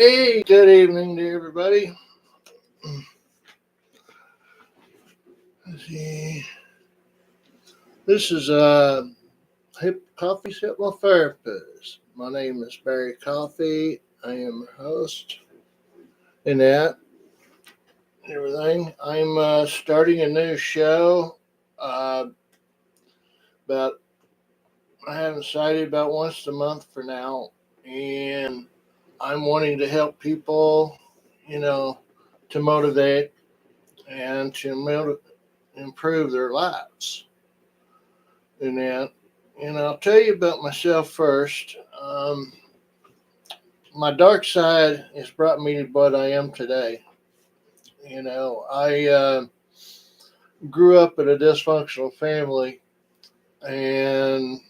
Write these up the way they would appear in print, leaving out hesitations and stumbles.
Hey, good evening to everybody. Let's see. This is Coffey's hypnotherapist. My name is Barry Coffey. I am the host in that everything. I'm starting a new show. Uh, about I haven't decided about once a month for now, and I'm wanting to help people, you know, to motivate and to improve their lives. In that. And I'll tell you about myself first. My dark side has brought me to what I am today. I grew up in a dysfunctional family, and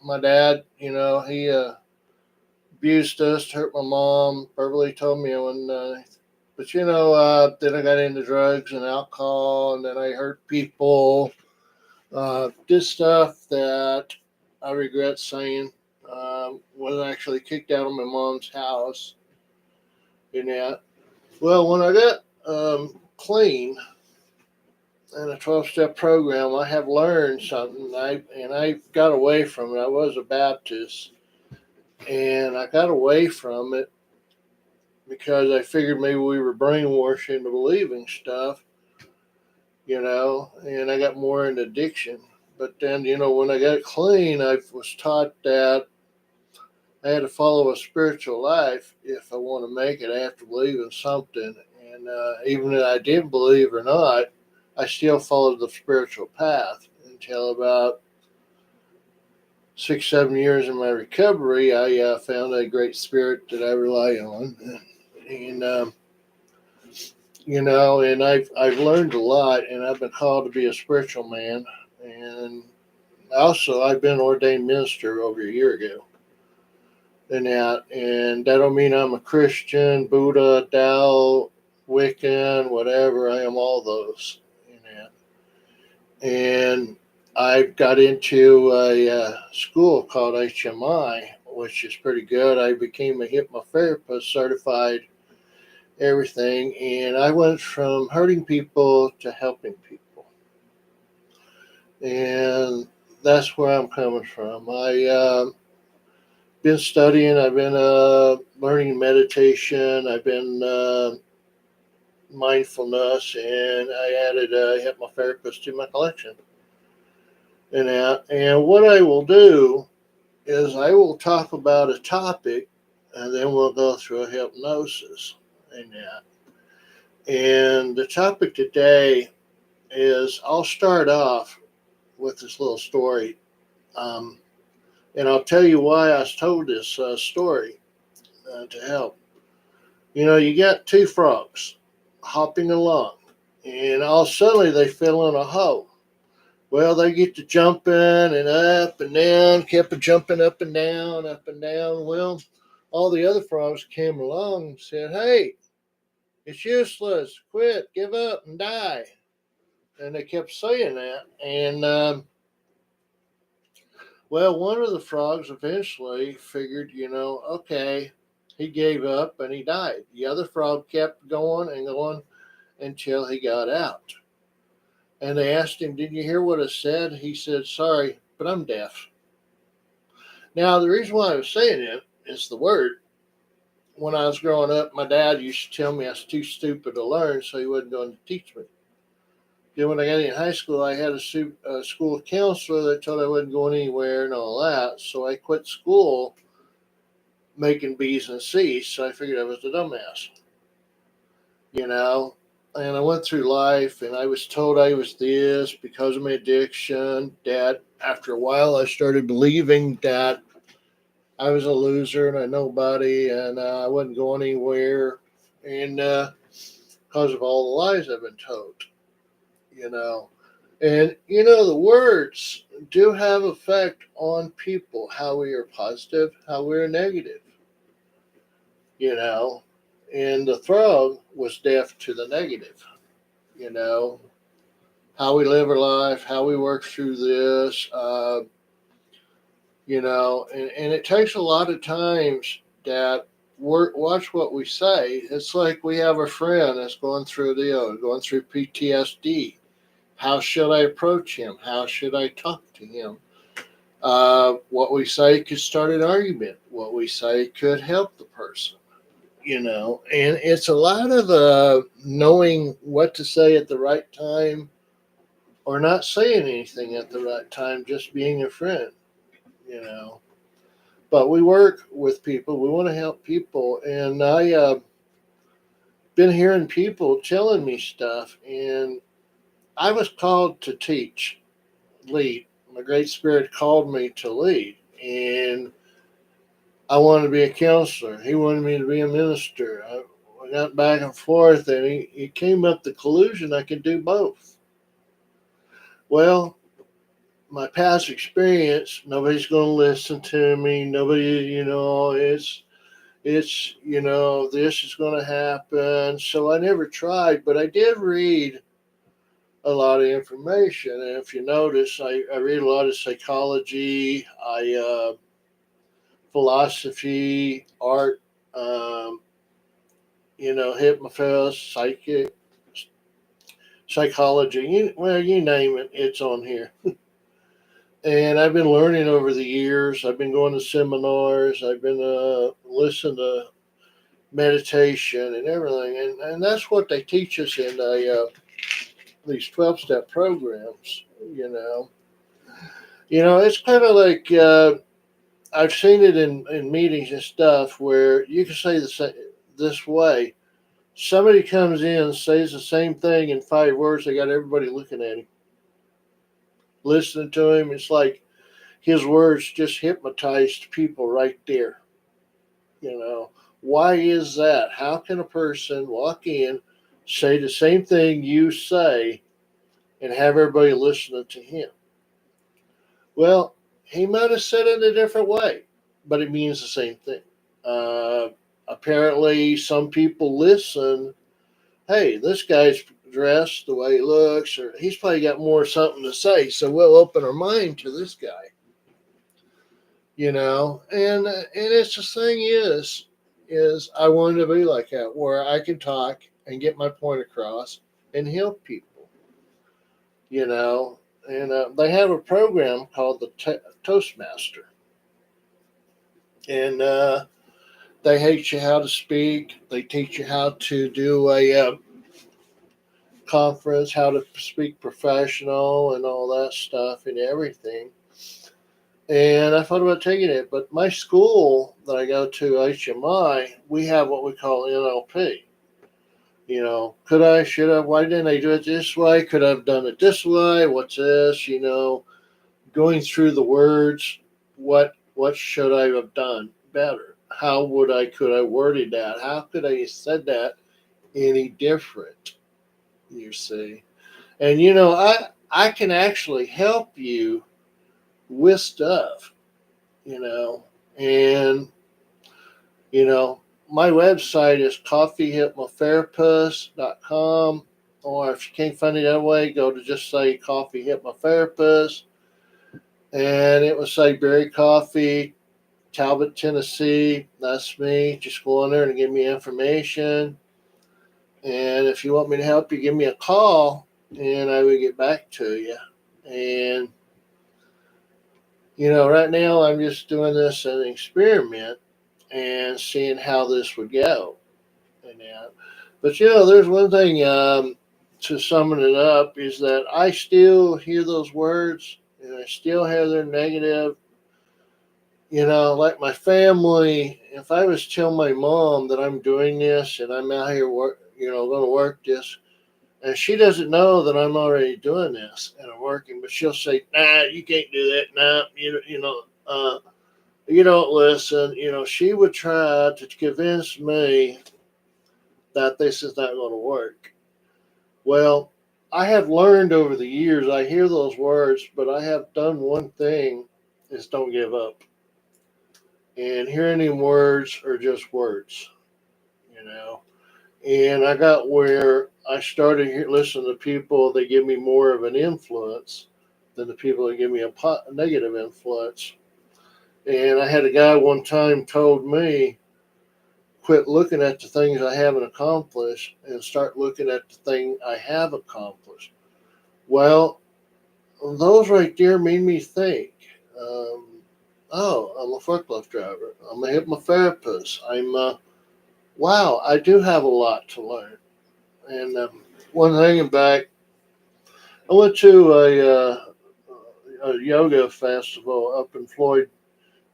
my dad, he abused us, hurt my mom, verbally told me one but then I got into drugs and alcohol, and then I hurt people. Did stuff that I regret saying. Was actually kicked out of my mom's house. And that. Well, when I got clean in a 12-step program, I have learned something. I got away from it. I was a Baptist, and I got away from it because I figured maybe we were brainwashed into believing stuff, and I got more into addiction. But then, when I got clean, I was taught that I had to follow a spiritual life. If I want to make it, I have to believe in something. And even if I didn't believe or not, I still followed the spiritual path until about 6, 7 years in my recovery. I found a great spirit that I rely on, and and I've learned a lot, and I've been called to be a spiritual man, and also I've been ordained minister over a year ago. And that don't mean I'm a Christian, Buddha, Tao, Wiccan, whatever. I am all those in that. And I got into a school called HMI, which is pretty good. I became a hypnotherapist, certified everything, and I went from hurting people to helping people. And that's where I'm coming from. I been studying. I've been learning meditation. I've been mindfulness, and I added a hypnotherapist to my collection. And what I will do is I will talk about a topic, and then we'll go through a hypnosis and that. And the topic today is I'll start off with this little story. Um, and I'll tell you why I was told this story to help. You got two frogs hopping along, and all suddenly they fell in a hole. Well, they get to jumping and up and down, kept jumping up and down, up and down. Well, all the other frogs came along and said, "Hey, it's useless. Quit, give up, and die." And they kept saying that. And well, one of the frogs eventually figured, okay, he gave up and he died. The other frog kept going and going until he got out. And they asked him, "Did you hear what I said?" He said, "Sorry, but I'm deaf." Now, the reason why I was saying it is the word. When I was growing up, my dad used to tell me I was too stupid to learn, so he wasn't going to teach me. Then when I got in high school, I had a school counselor that told I wasn't going anywhere and all that. So I quit school making B's and C's. So I figured I was a dumbass, you know. And I went through life, and I was told I was this because of my addiction. That after a while, I started believing that I was a loser and a nobody, and I wasn't going anywhere, and because of all the lies I've been told, you know. And the words do have effect on people, how we are positive, how we are negative, you know. And the frog was deaf to the negative, you know, how we live our life, how we work through this, and it takes a lot of times that watch what we say. It's like we have a friend that's going through a deal, going through PTSD. How should I approach him? How should I talk to him? What we say could start an argument. What we say could help the person. And it's a lot of knowing what to say at the right time or not saying anything at the right time, just being a friend, you know. But we work with people. We want to help people, and I been hearing people telling me stuff, and I was called to teach, lead. My great spirit called me to lead, and I wanted to be a counselor. He wanted me to be a minister. I got back and forth, and he came up the conclusion I could do both. Well, my past experience, nobody's going to listen to me. Nobody, this is going to happen. So I never tried, but I did read a lot of information. And if you notice, I read a lot of psychology, philosophy, art, um, hypnotherapist, psychology. You name it, it's on here. And I've been learning over the years. I've been going to seminars. I've been listening to meditation and everything, and that's what they teach us in these 12-step programs. It's kind of like I've seen it in meetings and stuff where you can say this way. Somebody comes in, says the same thing in 5 words. They got everybody looking at him, listening to him. It's like his words just hypnotized people right there. Why is that? How can a person walk in, say the same thing you say, and have everybody listening to him? Well, he might have said it a different way, but it means the same thing. Uh, Apparently, some people listen. Hey, this guy's dressed the way he looks, or he's probably got more something to say, so we'll open our mind to this guy. And it's the thing is I wanted to be like that, where I can talk and get my point across and help people. you know. And they have a program called the Toastmaster, and they teach you how to speak. They teach you how to do a conference, how to speak professional, and all that stuff and everything. And I thought about taking it, but my school that I go to, HMI, we have what we call NLP. Could I, should I, why didn't I do it this way? Could I have done it this way? What's this? Going through the words, what should I have done better? How could I worded that? How could I have said that any different? You see, and I can actually help you with stuff, and you know my website is coffeyhypnotherapist.com, or if you can't find it that way, go to just say Coffey Hypnotherapist, and it will say Berry Coffey, Talbot, Tennessee. That's me. Just go on there and give me information. And if you want me to help you, give me a call and I will get back to you. And, right now I'm just doing this as an experiment and seeing how this would go. But, there's one thing to summon it up is that I still hear those words and I still have their negative. Like my family, if I was tell my mom that I'm doing this and I'm out here going to work this, and she doesn't know that I'm already doing this and I'm working, but she'll say, "Nah, you can't do that. Nah, you don't listen." She would try to convince me that this is not going to work. Well, I have learned over the years. I hear those words, but I have done one thing: is don't give up. And hearing them words are just words, you know. And I got where I started listening to people that give me more of an influence than the people that give me a negative influence. And I had a guy one time told me, quit looking at the things I haven't accomplished and start looking at the thing I have accomplished. Well, those right there made me think. Um, oh, I'm a forklift driver. I'm a hypnotherapist. Wow, I do have a lot to learn. And one thing back, I went to a yoga festival up in Floyd,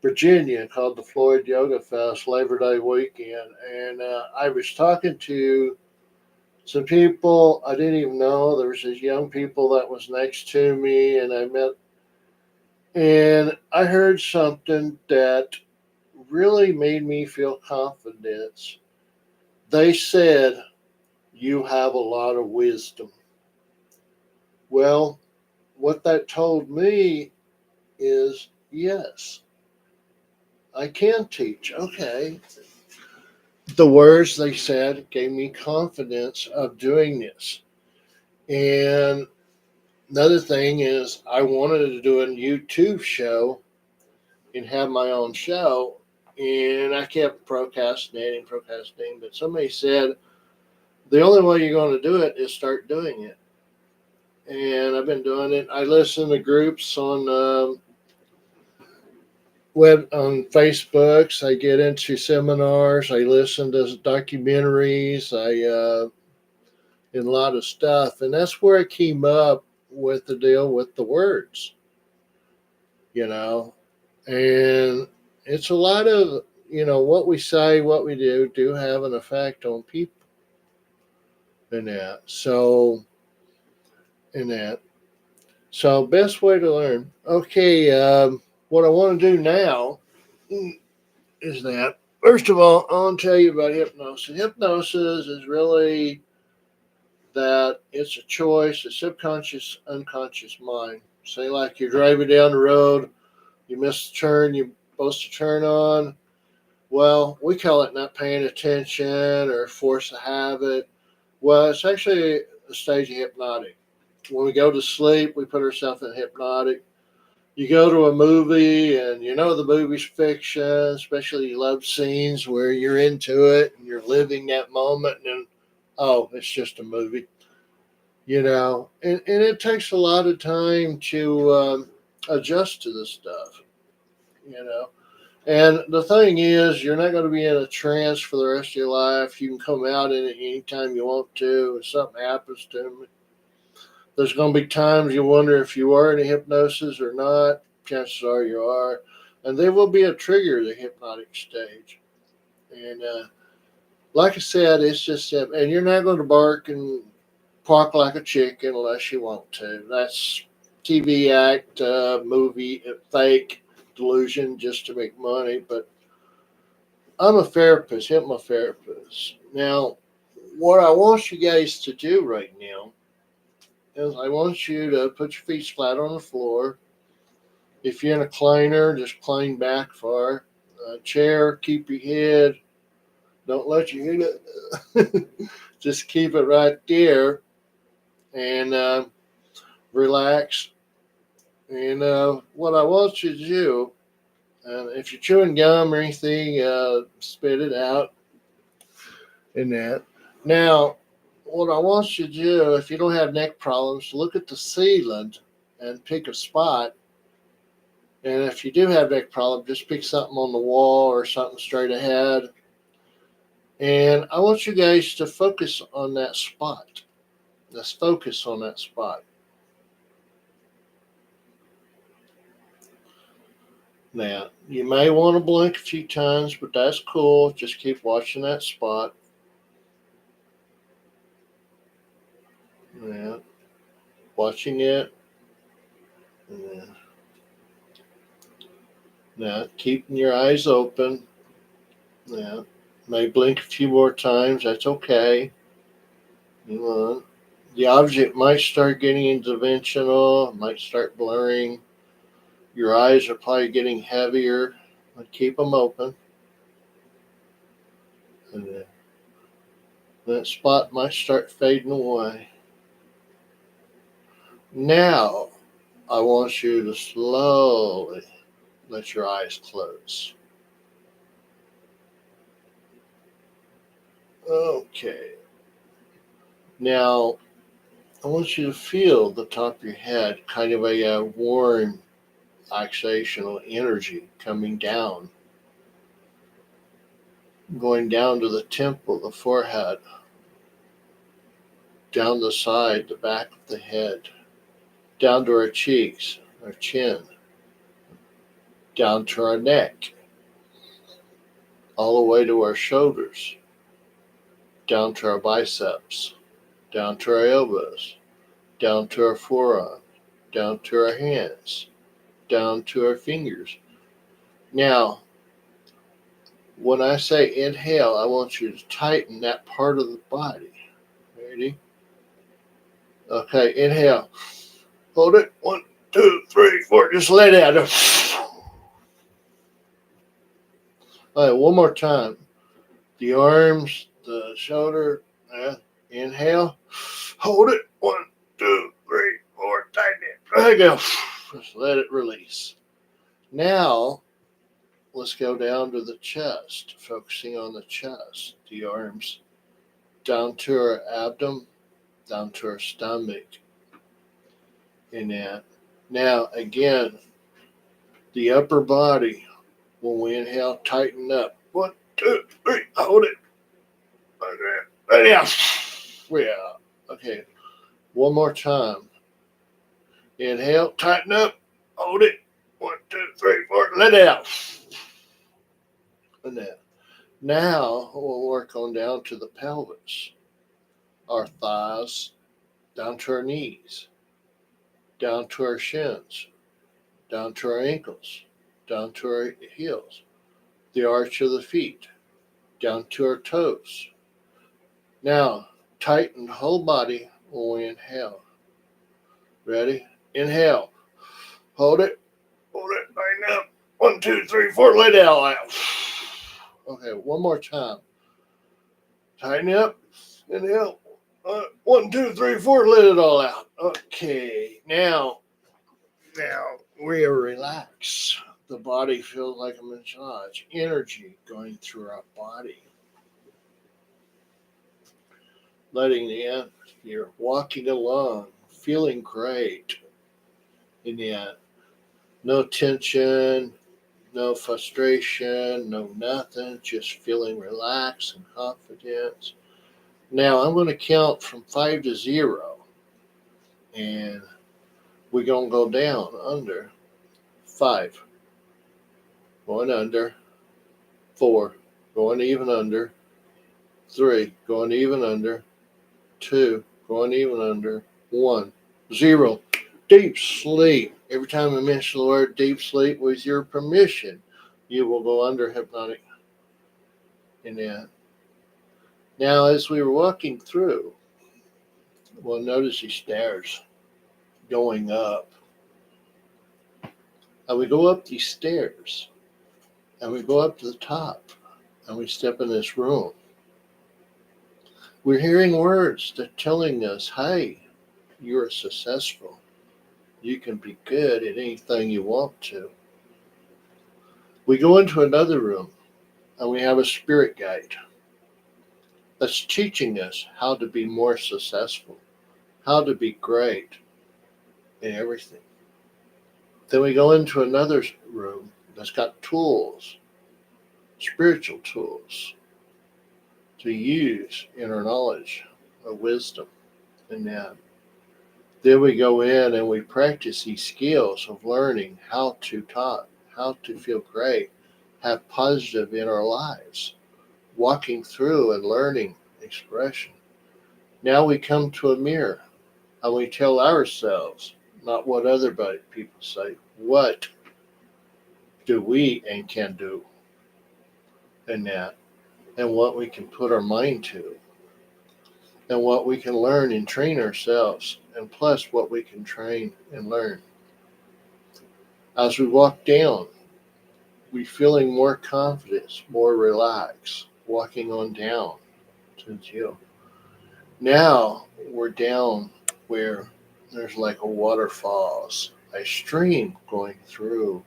Virginia, called the Floyd Yoga Fest Labor Day weekend, and I was talking to some people I didn't even know. There was these young people that was next to me, and I met, and I heard something that really made me feel confidence. They said, "You have a lot of wisdom." Well, what that told me is yes, I can teach. Okay. The words they said gave me confidence of doing this. And another thing is, I wanted to do a YouTube show and have my own show. And I kept procrastinating. But somebody said, the only way you're going to do it is start doing it. And I've been doing it. I listen to groups on on Facebooks. I get into seminars. I listen to documentaries. And a lot of stuff, and that's where I came up with the deal with the words, you know, and it's a lot of what we say, what we do have an effect on people, and that. So, in that. So, best way to learn. Okay, what I want to do now is that, first of all, I want to tell you about hypnosis. Hypnosis is really that it's a choice, a subconscious, unconscious mind. Say, like you're driving down the road, you miss the turn you're supposed to turn on. Well, we call it not paying attention or force a habit. Well, it's actually a stage of hypnotic. When we go to sleep, we put ourselves in hypnotic. You go to a movie and you know the movie's fiction, especially love scenes where you're into it and you're living that moment, and oh, it's just a movie, and it takes a lot of time to adjust to this stuff, you know. And the thing is, you're not going to be in a trance for the rest of your life. You can come out in it anytime you want to. If something happens to me, there's going to be times you wonder if you are in a hypnosis or not. Chances are you are. And there will be a trigger, the hypnotic stage. And like I said, it's just, and you're not going to bark and quack like a chicken unless you want to. That's TV act, movie, fake delusion just to make money. But I'm a therapist, hypnotherapist. Now, what I want you guys to do right now is I want you to put your feet flat on the floor. If you're in a recliner, just recline back far. A chair, keep your head. Don't let your head. Just keep it right there and relax. And what I want you to do, if you're chewing gum or anything, spit it out in that. Now, what I want you to do, if you don't have neck problems, look at the ceiling and pick a spot. And if you do have neck problem, just pick something on the wall or something straight ahead. And I want you guys to focus on that spot. Let's focus on that spot. Now, you may want to blink a few times, but that's cool. Just keep watching that spot. Yeah, watching it. Yeah. Now, keeping your eyes open. Yeah, may blink a few more times. That's okay. You know, the object might start getting interdimensional, might start blurring. Your eyes are probably getting heavier, but keep them open. And that spot might start fading away. Now, I want you to slowly let your eyes close. Okay. Now, I want you to feel the top of your head, kind of a warm oxidation energy coming down, going down to the temple, the forehead, down the side, the back of the head, down to our cheeks, our chin, down to our neck, all the way to our shoulders, down to our biceps, down to our elbows, down to our forearm, down to our hands, down to our fingers. Now, when I say inhale, I want you to tighten that part of the body. Ready? Okay, inhale. Hold it. 1, 2, 3, 4. Just let it out. All right, one more time. The arms, the shoulder. Inhale. Hold it. 1, 2, 3, 4. Tighten it. There you go. Just let it release. Now, let's go down to the chest, focusing on the chest, the arms, down to our abdomen, down to our stomach. In that. Now, again, the upper body, when we inhale, tighten up. 1, 2, 3, hold it. Okay. Yeah. Yeah. Okay. One more time. Inhale, tighten up, hold it. 1, 2, 3, 4, let it out. And that. Now we'll work on down to the pelvis, our thighs, down to our knees, down to our shins, down to our ankles, down to our heels, the arch of the feet, down to our toes. Now, tighten the whole body when we inhale. Ready? Inhale. Hold it. Hold it. Tighten up. 1, 2, 3, 4. Let it all out. Okay, one more time. Tighten up. Inhale. 1, 2, 3, 4. Let it all out. Okay. Now we are relaxed. The body feels like a massage. Energy going through our body. Letting the atmosphere, walking along, feeling great. In the end, no tension, no frustration, no nothing, just feeling relaxed and confident. Now I'm going to count from 5 to 0, and we're going to go down under. 5, going under. 4, going even under. 3, going even under. 2, going even under. 1, 0. Deep sleep. Every time I mention the word deep sleep, with your permission, you will go under hypnotic. And now, as we were walking through, we'll notice these stairs going up. And we go up these stairs, and we go up to the top, and we step in this room. We're hearing words that are telling us, hey, you're successful. You can be good at anything you want to. We go into another room, and we have a spirit guide that's teaching us how to be more successful, how to be great in everything. Then we go into another room that's got tools, spiritual tools, to use in our knowledge or wisdom. And then we go in and we practice these skills of learning how to talk, how to feel great, have positive in our lives, walking through and learning expression. Now we come to a mirror and we tell ourselves, not what other people say, what do we and can do in that, and what we can put our mind to, and what we can learn and train ourselves, and plus what we can train and learn. As we walk down, we're feeling more confidence, more relaxed, walking on down to the hill. Now we're down where there's like a waterfalls, a stream going through.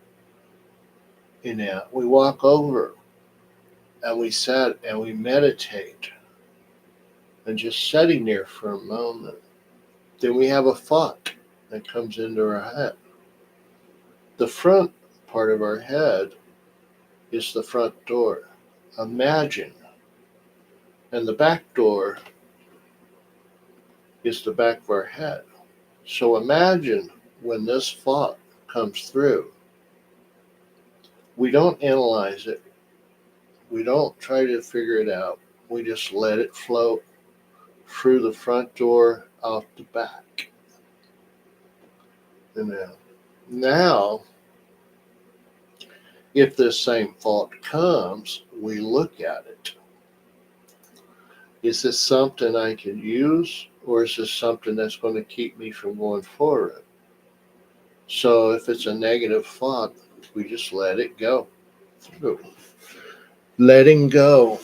In that, we walk over and we sit and we meditate and just sitting there for a moment. Then we have a thought that comes into our head. The front part of our head is the front door. Imagine. And the back door is the back of our head. So imagine when this thought comes through, we don't analyze it. We don't try to figure it out. We just let it float through the front door out the back. And now, if this same thought comes, we look at it. Is this something I can use, or is this something that's going to keep me from going forward? So if it's a negative thought, we just let it go. Letting go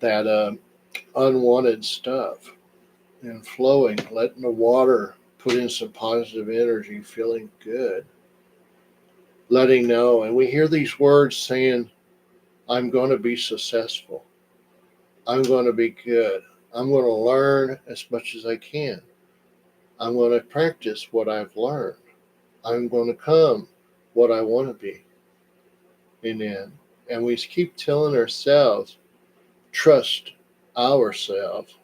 that unwanted stuff and flowing, letting the water put in some positive energy, feeling good, letting know. And we hear these words saying, I'm going to be successful. I'm going to be good. I'm going to learn as much as I can. I'm going to practice what I've learned. I'm going to come what I want to be. And we keep telling ourselves, trust ourselves.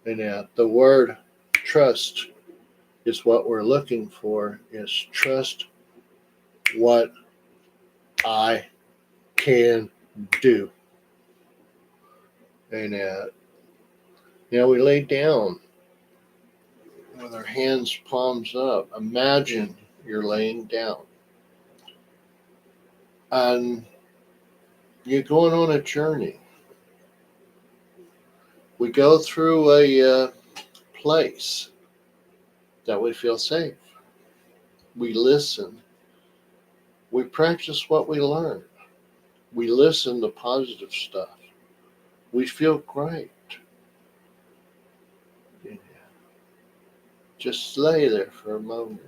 And the word trust is what we're looking for, is trust what I can do. And we lay down with our hands palms up. Imagine you're laying down. And you're going on a journey. We go through a place that we feel safe. We listen. We practice what we learn. We listen to positive stuff. We feel great. Just lay there for a moment.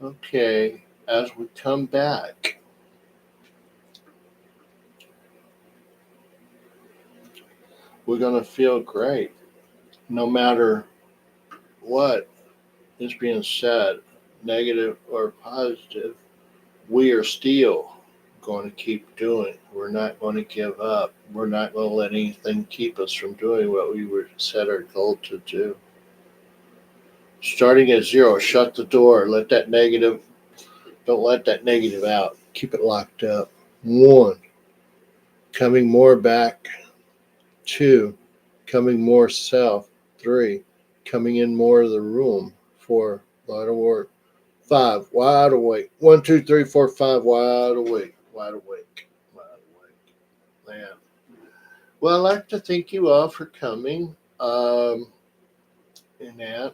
Okay, as we come back, we're going to feel great no matter what is being said, negative or positive. We are still going to keep doing. We're not going to give up. We're not going to let anything keep us from doing what we were set our goal to do. Starting at zero, shut the door. Don't let that negative out. Keep it locked up. 1, coming more back. 2, coming more self. 3, coming in more of the room. 4, a lot of work. 5, wide awake. 1, 2, 3, 4, 5, wide awake. Wide awake. Wide awake. Man. Well, I'd like to thank you all for coming. In that.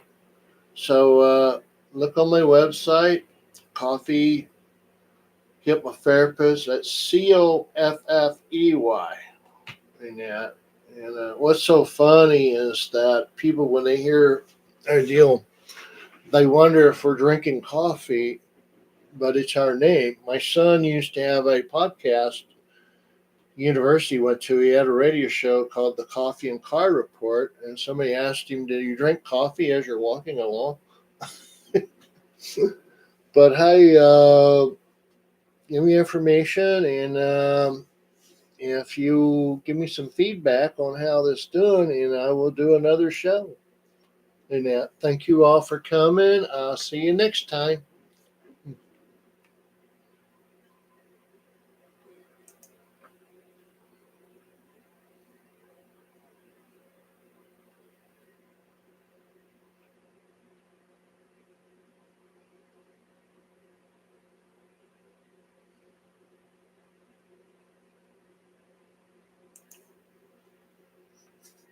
So look on my website, Coffey Hypnotherapist. That's Coffey. And that. And what's so funny is that people, when they hear our deal, they wonder if we're drinking coffee, but it's our name. My son used to have a podcast. University went to. He had a radio show called the Coffee and Car Report, and somebody asked him, "Do you drink coffee as you're walking along?" But hey, give me information, and if you give me some feedback on how this is doing, and I will do another show. And thank you all for coming. I'll see you next time.